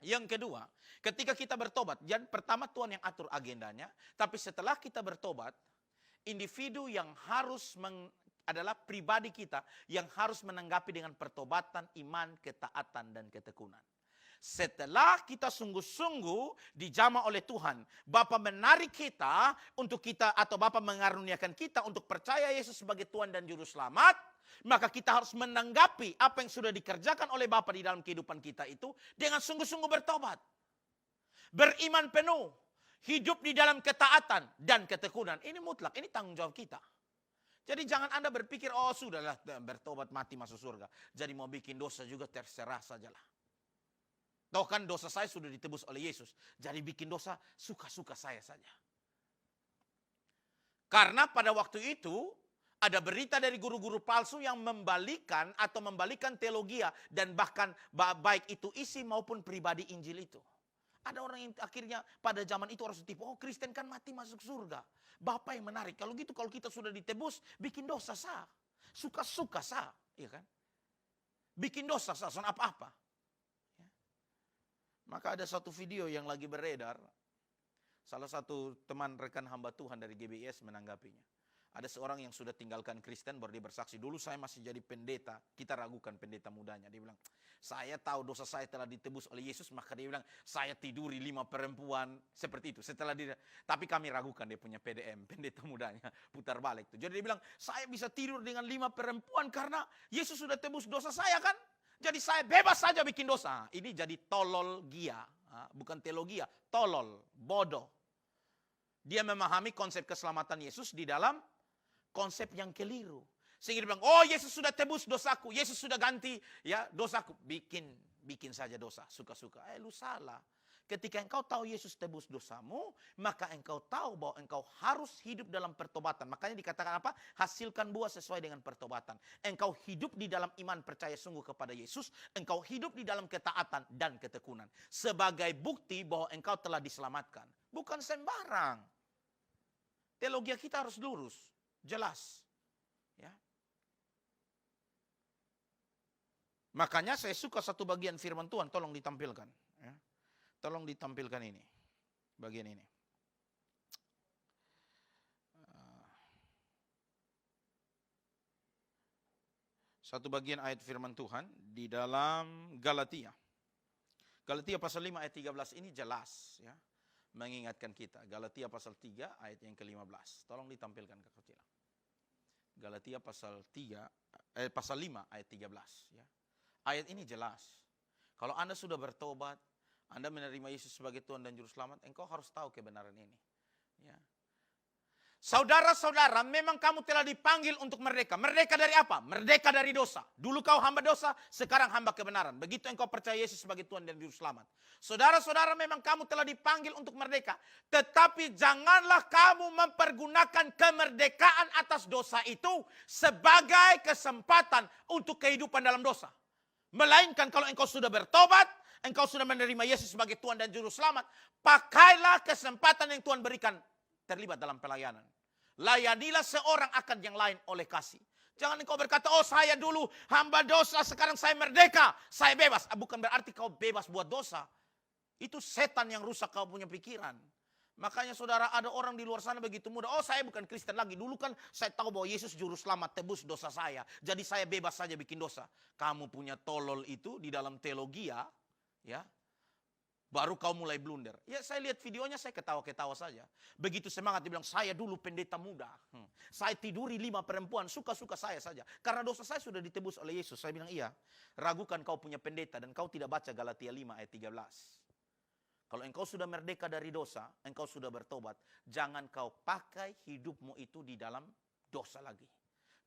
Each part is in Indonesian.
Yang kedua, ketika kita bertobat, dan pertama Tuhan yang atur agendanya, tapi setelah kita bertobat, individu yang harus adalah pribadi kita yang harus menanggapi dengan pertobatan, iman, ketaatan, dan ketekunan. Setelah kita sungguh-sungguh dijamah oleh Tuhan, Bapa menarik kita untuk kita, atau Bapa mengaruniakan kita untuk percaya Yesus sebagai Tuhan dan Juru Selamat, maka kita harus menanggapi apa yang sudah dikerjakan oleh Bapa di dalam kehidupan kita itu dengan sungguh-sungguh bertobat. Beriman penuh, hidup di dalam ketaatan dan ketekunan. Ini mutlak, ini tanggung jawab kita. Jadi jangan Anda berpikir, oh sudahlah bertobat mati masuk surga. Jadi mau bikin dosa juga terserah sajalah. Tahu kan dosa saya sudah ditebus oleh Yesus. Jadi bikin dosa suka-suka saya saja. Karena pada waktu itu ada berita dari guru-guru palsu yang membalikan teologi dan bahkan baik itu isi maupun pribadi Injil itu. Ada orang yang akhirnya pada zaman itu harus ditipu. Oh Kristen kan mati masuk surga. Bapak yang menarik. Kalau gitu kalau kita sudah ditebus bikin dosa sah. Suka-suka sah. Iya kan? Bikin dosa sah. Soal apa-apa. Maka ada satu video yang lagi beredar. Salah satu teman rekan hamba Tuhan dari GBIS menanggapinya. Ada seorang yang sudah tinggalkan Kristen baru dia bersaksi. Dulu saya masih jadi pendeta. Kita ragukan pendeta mudanya. Dia bilang, saya tahu dosa saya telah ditebus oleh Yesus. Maka dia bilang, saya tiduri 5 perempuan. Seperti itu. Tapi kami ragukan dia punya PDM. Pendeta mudanya. Putar balik. Jadi dia bilang, saya bisa tidur dengan 5 perempuan karena Yesus sudah tebus dosa saya kan. Jadi saya bebas saja bikin dosa. Ini jadi tolol gia. Bukan teologia. Tolol. Bodoh. Dia memahami konsep keselamatan Yesus di dalam konsep yang keliru. Sehingga dia bilang, oh Yesus sudah tebus dosaku. Yesus sudah ganti ya dosaku. Bikin saja dosa. Suka-suka. Lu salah. Ketika engkau tahu Yesus tebus dosamu, maka engkau tahu bahwa engkau harus hidup dalam pertobatan. Makanya dikatakan apa? Hasilkan buah sesuai dengan pertobatan. Engkau hidup di dalam iman percaya sungguh kepada Yesus. Engkau hidup di dalam ketaatan dan ketekunan. Sebagai bukti bahwa engkau telah diselamatkan. Bukan sembarang. Teologi kita harus lurus. Jelas. Ya. Makanya saya suka satu bagian firman Tuhan. Tolong ditampilkan. Ya. Tolong ditampilkan ini. Bagian ini. Satu bagian ayat firman Tuhan di dalam Galatia. Galatia pasal 5 ayat 13 ini jelas ya. Mengingatkan kita. Galatia pasal 3 ayat yang ke-15. Tolong ditampilkan kekecilan. Galatia pasal 5 ayat 13 ya. Ayat ini jelas. Kalau Anda sudah bertobat, Anda menerima Yesus sebagai Tuhan dan Juru Selamat, engkau harus tahu kebenaran ini. Ya. Saudara-saudara, memang kamu telah dipanggil untuk merdeka. Merdeka dari apa? Merdeka dari dosa. Dulu kau hamba dosa, sekarang hamba kebenaran. Begitu engkau percaya Yesus sebagai Tuhan dan Juru Selamat. Saudara-saudara, memang kamu telah dipanggil untuk merdeka. Tetapi janganlah kamu mempergunakan kemerdekaan atas dosa itu sebagai kesempatan untuk kehidupan dalam dosa. Melainkan kalau engkau sudah bertobat, engkau sudah menerima Yesus sebagai Tuhan dan Juru Selamat, pakailah kesempatan yang Tuhan berikan terlibat dalam pelayanan. Layanilah seorang akan yang lain oleh kasih. Jangan engkau berkata, oh saya dulu hamba dosa, sekarang saya merdeka, saya bebas. Bukan berarti kau bebas buat dosa. Itu setan yang rusak kau punya pikiran. Makanya saudara, ada orang di luar sana begitu mudah. Oh saya bukan Kristen lagi. Dulu kan saya tahu bahwa Yesus Juru Selamat tebus dosa saya. Jadi saya bebas saja bikin dosa. Kamu punya tolol itu di dalam teologi ya. Baru kau mulai blunder. Ya saya lihat videonya saya ketawa-ketawa saja. Begitu semangat dia bilang saya dulu pendeta muda. Saya tiduri 5 perempuan suka-suka saya saja. Karena dosa saya sudah ditebus oleh Yesus. Saya bilang iya. Ragukan kau punya pendeta dan kau tidak baca Galatia 5 ayat 13. Kalau engkau sudah merdeka dari dosa, engkau sudah bertobat. Jangan kau pakai hidupmu itu di dalam dosa lagi.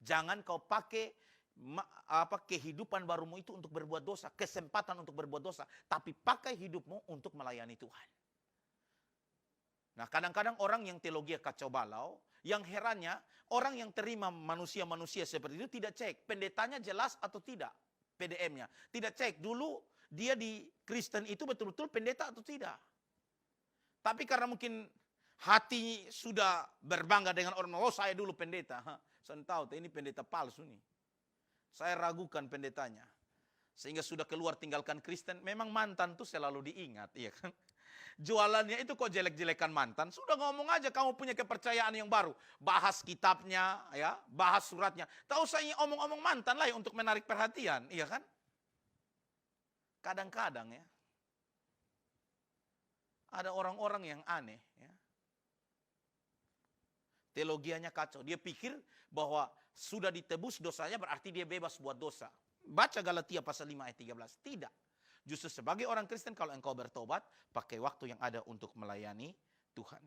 Jangan kau pakai kehidupan barumu itu untuk berbuat dosa, kesempatan untuk berbuat dosa, tapi pakai hidupmu untuk melayani Tuhan. Nah, kadang-kadang orang yang teologi kacau balau, yang herannya orang yang terima manusia-manusia seperti itu tidak cek pendetanya jelas atau tidak, PDM-nya. Tidak cek dulu dia di Kristen itu betul-betul pendeta atau tidak. Tapi karena mungkin hati sudah berbangga dengan orang, oh saya dulu pendeta. Saya tahu ini pendeta palsu nih. Saya ragukan pendetanya. Sehingga sudah keluar tinggalkan Kristen, memang mantan tuh selalu diingat, iya kan? Jualannya itu kok jelek-jelekan mantan, sudah ngomong aja kamu punya kepercayaan yang baru. Bahas kitabnya, ya, bahas suratnya. Tak usah omong-omong mantan lah ya untuk menarik perhatian, iya kan? Kadang-kadang ya, ada orang-orang yang aneh, ya. Teologianya kacau. Dia pikir bahwa sudah ditebus dosanya berarti dia bebas buat dosa. Baca Galatia pasal 5 ayat 13. Tidak. Justru sebagai orang Kristen kalau engkau bertobat, pakai waktu yang ada untuk melayani Tuhan.